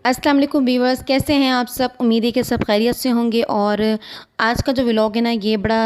अस्सलाम वालेकुम व्यूअर्स, कैसे हैं आप सब। उम्मीद है कि सब खैरियत से होंगे। और आज का जो व्लॉग है ना, ये बड़ा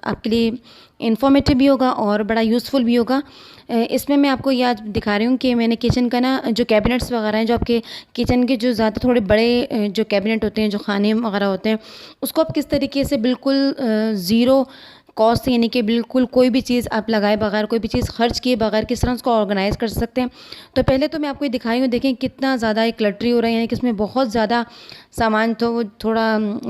आपके लिए इन्फॉर्मेटिव भी होगा और बड़ा यूज़फुल भी होगा। इसमें मैं आपको ये आज दिखा रही हूँ कि मैंने किचन का ना जो कैबिनेट्स वगैरह हैं, जो आपके किचन के जो ज़्यादा थोड़े बड़े जो कैबिनेट होते हैं, जो खाने वगैरह होते हैं, उसको आप किस तरीके से बिल्कुल ज़ीरो कॉस्ट, यानी कि बिल्कुल कोई भी चीज़ आप लगाए बगैर, कोई भी चीज़ खर्च किए बगैर किस तरह उसको ऑर्गेनाइज़ कर सकते हैं। तो पहले तो मैं आपको ये दिखाई हूँ, देखें कितना ज़्यादा एक क्लटरी हो रहा है, यानी कि इसमें बहुत ज़्यादा सामान तो वो थोड़ा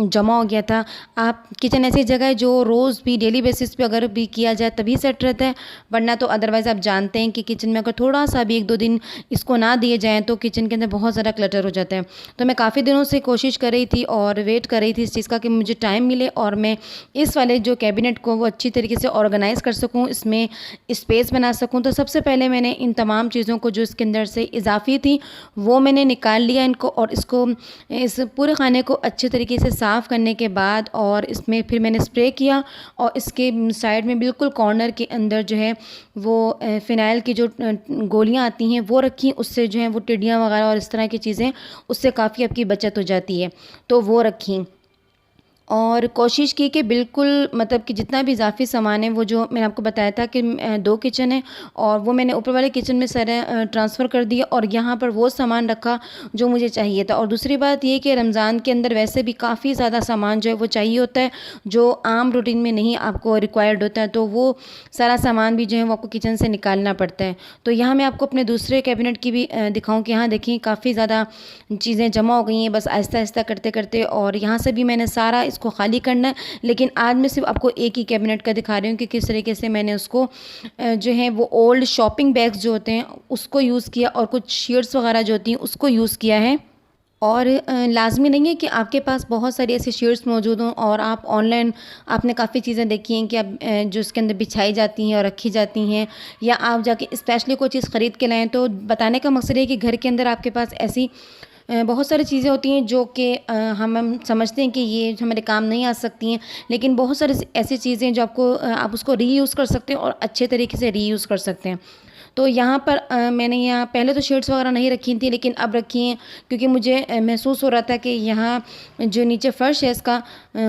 जमा हो गया था। आप किचन ऐसी जगह है जो रोज़ भी डेली बेसिस पे अगर भी किया जाए तभी सेट रहता है, वरना तो अदरवाइज़ आप जानते हैं कि किचन में अगर थोड़ा सा भी 1-2 दिन इसको ना दिए जाएँ तो किचन के अंदर बहुत ज़्यादा क्लटर हो जाता है। तो मैं काफ़ी दिनों से कोशिश कर रही थी और वेट कर रही थी इस चीज़ का कि मुझे टाइम मिले और मैं इस वाले जो कैबिनेट को वो अच्छी तरीके से ऑर्गेनाइज़ कर सकूँ, इसमें स्पेस बना सकूँ। तो सबसे पहले मैंने इन तमाम चीज़ों को जो इसके अंदर से इजाफ़ी थी वो मैंने निकाल लिया इनको, और इसको इस पूरे खाने को अच्छे तरीके से साफ़ करने के बाद और इसमें फिर मैंने स्प्रे किया, और इसके साइड में बिल्कुल कॉर्नर के अंदर जो है वो फ़िनाइल की जो गोलियाँ आती हैं वो रखी। उससे जो है वो टिड्डियाँ वगैरह और इस तरह की चीज़ें, उससे काफ़ी आपकी बचत हो जाती है, तो वो रखी। और कोशिश की कि बिल्कुल मतलब कि जितना भी इज़ाफ़ी सामान है, वो जो मैंने आपको बताया था कि 2 किचन है और वो मैंने ऊपर वाले किचन में सारे ट्रांसफ़र कर दिया, और यहाँ पर वो सामान रखा जो मुझे चाहिए था। और दूसरी बात ये कि रमज़ान के अंदर वैसे भी काफ़ी ज़्यादा सामान जो है वो चाहिए होता है, जो आम रूटीन में नहीं आपको रिक्वायर्ड होता है, तो वो सारा सामान भी जो है वो आपको किचन से निकालना पड़ता है। तो यहाँ मैं आपको अपने दूसरे कैबिनेट की भी दिखाऊँ कि यहाँ देखिए काफ़ी ज़्यादा चीज़ें जमा हो गई हैं, बस आहिस्ता-आहिस्ता करते-करते। और यहाँ से भी मैंने सारा इसको खाली करना है, लेकिन आज मैं सिर्फ आपको एक ही कैबिनेट का दिखा रही हूँ कि किस तरीके से मैंने उसको जो है वो ओल्ड शॉपिंग बैग्स जो होते हैं उसको यूज़ किया, और कुछ शीट्स वगैरह जो होती हैं उसको यूज़ किया है। और लाज़मी नहीं है कि आपके पास बहुत सारी ऐसी शीट्स मौजूद हों, और आप ऑनलाइन आपने काफ़ी चीज़ें देखी हैं कि आप जो इसके अंदर बिछाई जाती हैं और रखी जाती हैं, या आप जाके स्पेशली कोई चीज़ ख़रीद के लाएँ। तो बताने का मकसद है कि घर के अंदर आपके पास ऐसी बहुत सारी चीज़ें होती हैं जो कि हम समझते हैं कि ये हमारे काम नहीं आ सकती हैं, लेकिन बहुत सारी ऐसी चीज़ें हैं जो आपको आप उसको रीयूज़ कर सकते हैं और अच्छे तरीके से रीयूज़ कर सकते हैं। तो यहाँ पर मैंने यहाँ पहले तो शीट्स वगैरह नहीं रखी थी, लेकिन अब रखी हैं, क्योंकि मुझे महसूस हो रहा था कि यहाँ जो नीचे फ़र्श है इसका,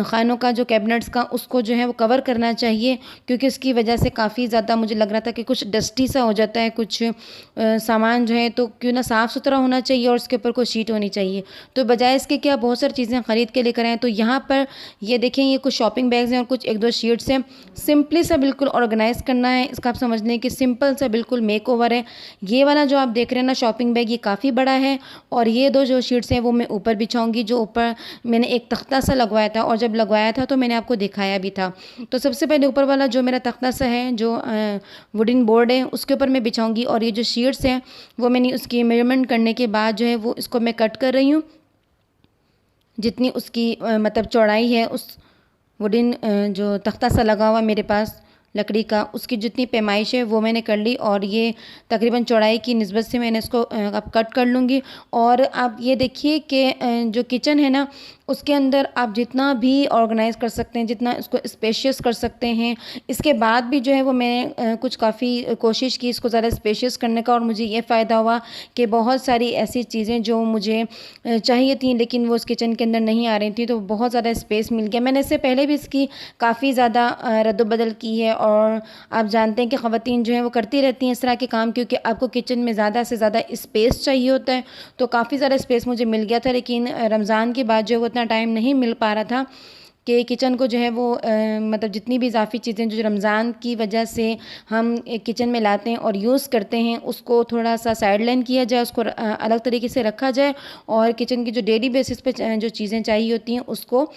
खानों का जो कैबिनेट्स का, उसको जो है वो कवर करना चाहिए, क्योंकि उसकी वजह से काफ़ी ज़्यादा मुझे लग रहा था कि कुछ डस्टी सा हो जाता है, कुछ सामान जो है तो क्यों ना साफ़ सुथरा होना चाहिए और उसके ऊपर कोई शीट होनी चाहिए। तो बजाय इसके कि आप बहुत सारी चीज़ें ख़रीद के लेकर आएँ, तो यहाँ पर ये देखें, ये कुछ शॉपिंग बैग्स हैं और कुछ 1-2 शीट्स हैं। सिंपली सा बिल्कुल ऑर्गेनाइज़ करना है इसका, आप समझ लें कि सिंपल सा बिल्कुल मेकओवर है। ये वाला जो आप देख रहे हैं ना शॉपिंग बैग, ये काफ़ी बड़ा है, और ये 2 जो शीट्स हैं वो मैं ऊपर बिछाऊँगी। जो ऊपर मैंने एक तख्ता सा लगवाया था, और जब लगवाया था तो मैंने आपको दिखाया भी था। तो सबसे पहले ऊपर वाला जो मेरा तख्ता सा है, जो वुडन बोर्ड है, उसके ऊपर मैं बिछाऊँगी, और ये जो शीट्स हैं वो मैंने उसकी मेजरमेंट करने के बाद जो है वो इसको मैं कट कर रही हूँ। जितनी उसकी मतलब चौड़ाई है, उस वुडन जो तख्ता सा लगा हुआ मेरे पास लकड़ी का, उसकी जितनी पैमाइश है वो मैंने कर ली, और ये तकरीबन चौड़ाई की निस्बत से मैंने इसको अब कट कर लूँगी। और आप ये देखिए कि जो किचन है ना, उसके अंदर आप जितना भी ऑर्गेनाइज़ कर सकते हैं, जितना इसको स्पेशियस कर सकते हैं। इसके बाद भी जो है वो मैंने कुछ काफ़ी कोशिश की इसको ज़्यादा स्पेशियस करने का, और मुझे ये फ़ायदा हुआ कि बहुत सारी ऐसी चीज़ें जो मुझे चाहिए थी लेकिन वो उस किचन के अंदर नहीं आ रही थी, तो बहुत ज़्यादा स्पेस मिल गया। मैंने इससे पहले भी इसकी काफ़ी ज़्यादा रद्द-बदल की है, और आप जानते हैं कि ख़वातीन जो हैं वो करती रहती हैं इस तरह के काम, क्योंकि आपको किचन में ज़्यादा से ज़्यादा स्पेस चाहिए होता है। तो काफ़ी ज़्यादा स्पेस मुझे मिल गया था, लेकिन रमज़ान के बाद जो है वो इतना टाइम नहीं मिल पा रहा था कि किचन को जो है वो मतलब जितनी भी इज़ाफ़ी चीज़ें जो रमज़ान की वजह से हम एक किचन में लाते हैं और यूज़ करते हैं, उसको थोड़ा सा साइड लाइन किया जाए, उसको अलग तरीके से रखा जाए, और किचन की जो डेली बेसिस पे जो चीज़ें चाहिए होती हैं उसको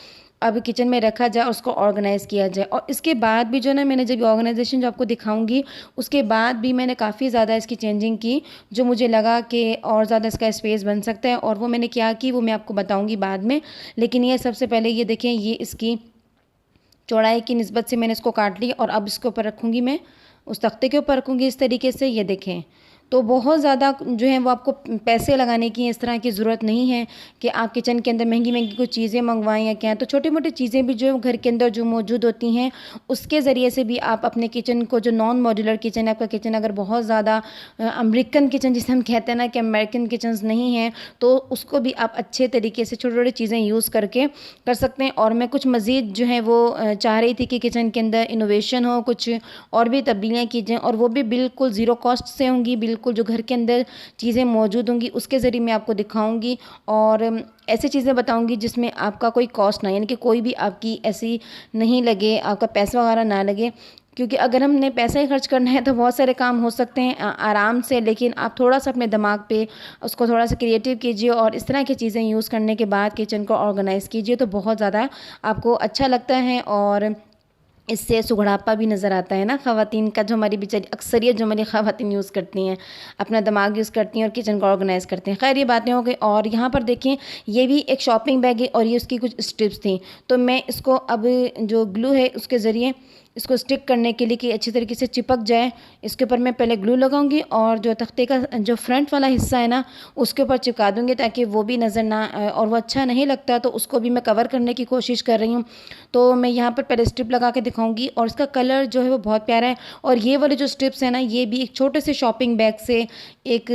अब किचन में रखा जाए, उसको ऑर्गेनाइज़ किया जाए। और इसके बाद भी जो है ना, मैंने जब ऑर्गेनाइजेशन जो आपको दिखाऊंगी, उसके बाद भी मैंने काफ़ी ज़्यादा इसकी चेंजिंग की, जो मुझे लगा कि और ज़्यादा इसका स्पेस बन सकता है, और वो मैंने क्या की वो मैं आपको बताऊँगी बाद में। लेकिन ये सबसे पहले ये देखें, ये इसकी चौड़ाई की निस्बत से मैंने इसको काट ली, और अब इसके ऊपर रखूँगी मैं, उस तख्ते के ऊपर रखूँगी इस तरीके से, ये देखें। तो बहुत ज़्यादा जो है वो आपको पैसे लगाने की इस तरह की ज़रूरत नहीं है कि आप किचन के अंदर महंगी कुछ चीज़ें मंगवाएँ या क्या। तो छोटी-मोटी चीज़ें भी जो घर के अंदर जो मौजूद होती हैं, उसके ज़रिए से भी आप अपने किचन को, जो नॉन मॉड्यूलर किचन है, आपका किचन अगर बहुत ज़्यादा अमेरिकन किचन जिसे हम कहते हैं ना कि अमेरिकन किचन्स नहीं हैं, तो उसको भी आप अच्छे तरीके से छोटी-छोटी चीज़ें यूज़ करके कर सकते हैं। और मैं कुछ मज़ीद जो है वो चाह रही थी कि किचन के अंदर इनोवेशन हो, कुछ और भी तब्दीलियाँ की जाएँ, और वो भी बिल्कुल ज़ीरो कॉस्ट से होंगी। बिल्कुल जो घर के अंदर चीज़ें मौजूद होंगी उसके ज़रिए मैं आपको दिखाऊँगी, और ऐसी चीज़ें बताऊँगी जिसमें आपका कोई कॉस्ट ना, यानी कि कोई भी आपकी ऐसी नहीं लगे, आपका पैसा वगैरह ना लगे। क्योंकि अगर हमने पैसा ही खर्च करना है तो बहुत सारे काम हो सकते हैं आराम से, लेकिन आप थोड़ा-सा अपने दिमाग पे उसको थोड़ा-सा क्रिएटिव कीजिए और इस तरह की चीज़ें यूज़ करने के बाद किचन को ऑर्गेनाइज़ कीजिए, तो बहुत ज़्यादा आपको अच्छा लगता है। और इससे सुघड़ापा भी नज़र आता है ना ख़वातीन का, जो हमारी बेचारी अक्सरियत जो हमारी ख़वातीन यूज़ करती हैं, अपना दिमाग यूज़ करती हैं और किचन को ऑर्गेनाइज़ करते हैं। ख़ैर ये बातें हो गई। और यहाँ पर देखें, ये भी एक शॉपिंग बैग है और ये उसकी कुछ स्ट्रिप्स थी। तो मैं इसको अब जो ग्लू है उसके ज़रिए इसको स्टिक करने के लिए कि अच्छी तरीके से चिपक जाए, इसके ऊपर मैं पहले ग्लू लगाऊंगी और जो तख्ते का जो फ्रंट वाला हिस्सा है ना उसके ऊपर चिपका दूंगी, ताकि वो भी नज़र ना आए और वो अच्छा नहीं लगता, तो उसको भी मैं कवर करने की कोशिश कर रही हूँ। तो मैं यहाँ पर पहले स्ट्रिप लगा के दिखाऊंगी और इसका कलर जो है वो बहुत प्यारा है। और ये वाले जो स्ट्रिप्स हैं ना, ये भी एक छोटे से शॉपिंग बैग से एक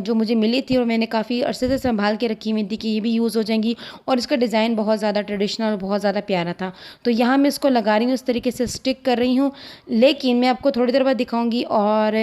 जो मुझे मिली थी और मैंने काफ़ी अरसे से संभाल के रखी हुई थी कि ये भी यूज़ हो जाएंगी। और इसका डिज़ाइन बहुत ज़्यादा ट्रेडिशनल और बहुत ज़्यादा प्यारा था। तो यहाँ मैं इसको लगा रही हूँ, इस तरीके से स्टिक कर रही हूँ, लेकिन मैं आपको थोड़ी देर बाद दिखाऊंगी और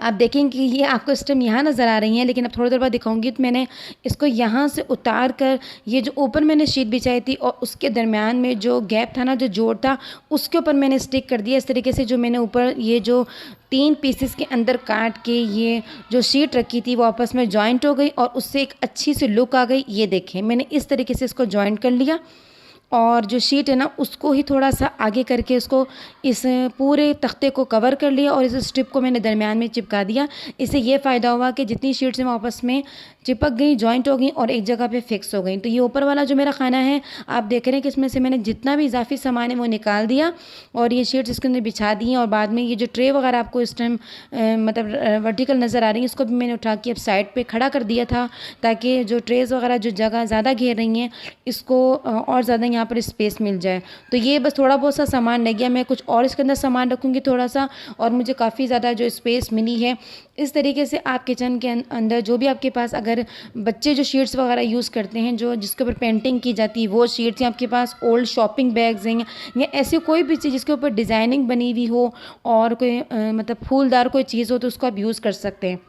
आप देखेंगे कि ये आपको इस टाइम यहाँ नज़र आ रही हैं, लेकिन अब थोड़ी देर बाद दिखाऊंगी। तो मैंने इसको यहाँ से उतार कर ये जो ऊपर मैंने शीट बिछाई थी और उसके दरमियान में जो गैप था ना, जो जोड़ था, उसके ऊपर मैंने स्टिक कर दिया इस तरीके से। जो मैंने ऊपर ये जो 3 पीसेस के अंदर काट के ये जो शीट रखी थी वो आपस में जॉइंट हो गई और उससे एक अच्छी सी लुक आ गई। ये देखें, मैंने इस तरीके से इसको जॉइंट कर लिया और जो शीट है ना उसको ही थोड़ा सा आगे करके उसको इस पूरे तख्ते को कवर कर लिया और इस स्ट्रिप को मैंने दरमियान में चिपका दिया। इससे ये फ़ायदा हुआ कि जितनी शीट्स हैं वो आपस में चिपक गई, जॉइंट हो गई और एक जगह पे फिक्स हो गई। तो ये ऊपर वाला जो मेरा खाना है, आप देख रहे हैं कि इसमें से मैंने जितना भी इजाफी सामान है वो निकाल दिया और ये शीट्स इसके अंदर बिछा दी हैं। और बाद में ये जो ट्रे वगैरह आपको इस टाइम मतलब वर्टिकल नज़र आ रही है, इसको भी मैंने उठा के अब साइड पर खड़ा कर दिया था, ताकि जो ट्रेज़ वगैरह जो जगह ज़्यादा घेर रही हैं इसको और ज़्यादा यहाँ पर स्पेस मिल जाए। तो ये बस थोड़ा बहुत सा सामान रह गया, मैं कुछ और इसके अंदर सामान रखूँगी थोड़ा सा, और मुझे काफ़ी ज़्यादा जो स्पेस मिली है। इस तरीके से आप किचन के अंदर जो भी आपके पास, अगर बच्चे जो शीट्स वगैरह यूज़ करते हैं जो जिसके ऊपर पेंटिंग की जाती है वो शीट्स, या आपके पास ओल्ड शॉपिंग बैग्स हैं या ऐसी कोई भी चीज़ जिसके ऊपर डिज़ाइनिंग बनी हुई हो और कोई मतलब फूलदार कोई चीज़ हो, तो उसको आप यूज़ कर सकते हैं।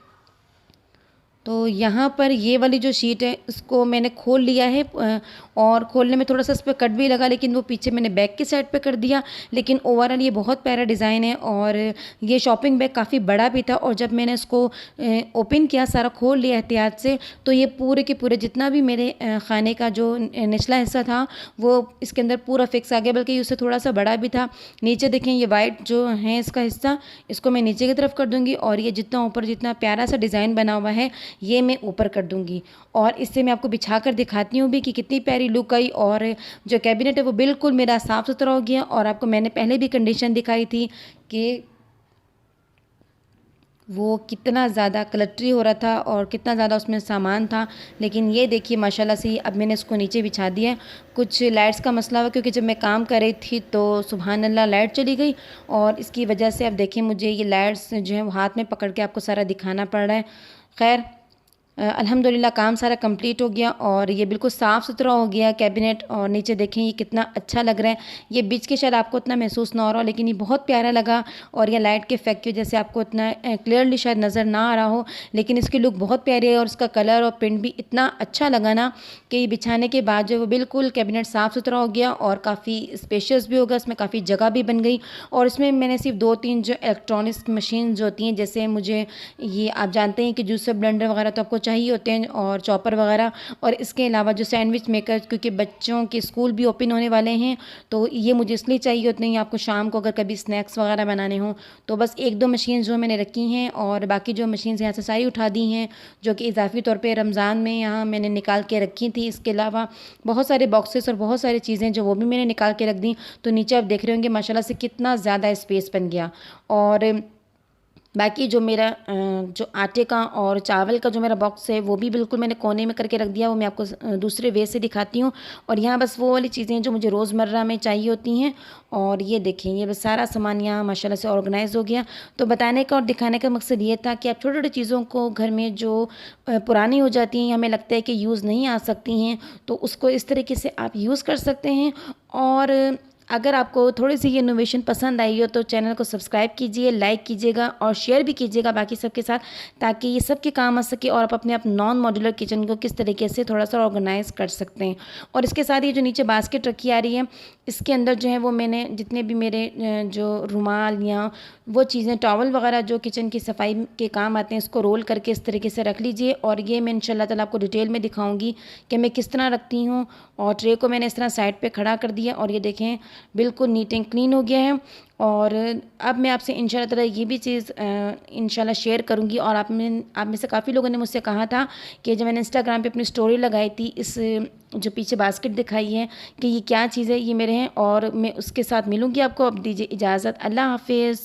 तो यहाँ पर ये वाली जो शीट है इसको मैंने खोल लिया है और खोलने में थोड़ा सा इस पर कट भी लगा, लेकिन वो पीछे मैंने बैक की साइड पे कर दिया। लेकिन ओवरऑल ये बहुत प्यारा डिज़ाइन है और ये शॉपिंग बैग काफ़ी बड़ा भी था। और जब मैंने इसको ओपन किया, सारा खोल लिया एहतियात से, तो ये पूरे के पूरे जितना भी मेरे खाने का जो निचला हिस्सा था वो इसके अंदर पूरा फिक्स आ गया, बल्कि ये उससे थोड़ा सा बड़ा भी था। नीचे देखें, ये वाइट जो है इसका हिस्सा, इसको मैं नीचे की तरफ कर दूँगी और ये जितना ऊपर जितना प्यारा सा डिज़ाइन बना हुआ है ये मैं ऊपर कर दूंगी। और इससे मैं आपको बिछा कर दिखाती हूँ भी कि कितनी प्यारी लुक आई। और जो कैबिनेट है वो बिल्कुल मेरा साफ़ सुथरा हो गया। और आपको मैंने पहले भी कंडीशन दिखाई थी कि वो कितना ज़्यादा क्लटरी हो रहा था और कितना ज़्यादा उसमें सामान था। लेकिन ये देखिए माशाल्लाह से अब मैंने इसको नीचे बिछा दिया है। कुछ लाइट्स का मसला हुआ, क्योंकि जब मैं काम कर रही थी तो सुबहान अल्लाह लाइट चली गई और इसकी वजह से अब देखिए मुझे ये लाइट्स जो है वो हाथ में पकड़ के आपको सारा दिखाना पड़ रहा है। खैर अल्हम्दुलिल्लाह काम सारा कंप्लीट हो गया और ये बिल्कुल साफ़ सुथरा हो गया कैबिनेट। और नीचे देखें ये कितना अच्छा लग रहा है। ये बीच के शायद आपको इतना महसूस ना हो रहा हो, लेकिन ये बहुत प्यारा लगा। और ये लाइट के इफेक्ट की वजह से आपको इतना क्लियरली शायद नज़र ना आ रहा हो, लेकिन इसकी लुक बहुत प्यारी है और इसका कलर और प्रिंट भी इतना अच्छा लगा ना कि ये बिछाने के बाद जो है वो बिल्कुल कैबिनेट साफ़ सुथरा हो गया और काफ़ी स्पेशियस भी होगा, इसमें काफ़ी जगह भी बन गई। और इसमें मैंने सिर्फ 2-3 जो इलेक्ट्रॉनिक्स मशीन जो होती हैं, जैसे मुझे ये आप जानते हैं कि जूसर ब्लेंडर वगैरह तो आपको चाहिए होते हैं और चॉपर वगैरह, और इसके अलावा जो सैंडविच मेकर, क्योंकि बच्चों के स्कूल भी ओपन होने वाले हैं तो ये मुझे इसलिए चाहिए होते हैं आपको शाम को अगर कभी स्नैक्स वगैरह बनाने हों। तो बस 1-2 मशीन जो मैंने रखी हैं और बाकी जो मशीन यहाँ से सारी उठा दी हैं, जो कि इजाफी तौर पर रमज़ान में यहाँ मैंने निकाल के रखी थी। इसके अलावा बहुत सारे बॉक्सेस और बहुत सारी चीज़ें जो वो भी मैंने निकाल के रख दी। तो नीचे आप देख रहे होंगे माशाल्लाह से कितना ज़्यादा स्पेस बन गया। और बाकी जो मेरा जो आटे का और चावल का जो मेरा बॉक्स है वो भी बिल्कुल मैंने कोने में करके रख दिया। वो मैं आपको दूसरे वे से दिखाती हूँ। और यहाँ बस वो वाली चीज़ें हैं जो मुझे रोज़मर्रा में चाहिए होती हैं। और ये देखें, ये बस सारा सामान यहाँ माशाल्लाह से ऑर्गेनाइज़ हो गया। तो बताने का और दिखाने का मकसद ये था कि आप छोटी छोटी चीज़ों को घर में जो पुरानी हो जाती हैं, हमें लगता है कि यूज़ नहीं आ सकती हैं, तो उसको इस तरीके से आप यूज़ कर सकते हैं। और अगर आपको थोड़ी सी ये इनोवेशन पसंद आई हो तो चैनल को सब्सक्राइब कीजिए, लाइक कीजिएगा और शेयर भी कीजिएगा बाकी सबके साथ, ताकि ये सब के काम आ सके और आप अपने आप नॉन मॉड्यूलर किचन को किस तरीके से थोड़ा सा ऑर्गेनाइज कर सकते हैं। और इसके साथ ये जो नीचे बास्केट रखी आ रही है, इसके अंदर जो है वो मैंने जितने भी मेरे जो रुमाल या वो चीज़ें टॉवल वगैरह जो किचन की सफाई के काम आते हैं, इसको रोल करके इस तरीके से रख लीजिए। और ये मैं इंशाल्लाह ताला आपको डिटेल में दिखाऊंगी कि मैं किस तरह रखती हूँ। और ट्रे को मैंने इस तरह साइड पे खड़ा कर दिया और ये देखें बिल्कुल नीट एंड क्लीन हो गया है। और अब मैं आपसे इंशाल्लाह ताला ये भी चीज़ इंशाल्लाह शेयर करूँगी। और आप में से काफ़ी लोगों ने मुझसे कहा था कि जब मैंने इंस्टाग्राम पे अपनी स्टोरी लगाई थी, इस जो पीछे बास्केट दिखाई है कि ये क्या चीज़ है, ये मेरे हैं। और मैं उसके साथ मिलूँगी आपको। अब दीजिए इजाज़त, अल्लाह हाफिज़।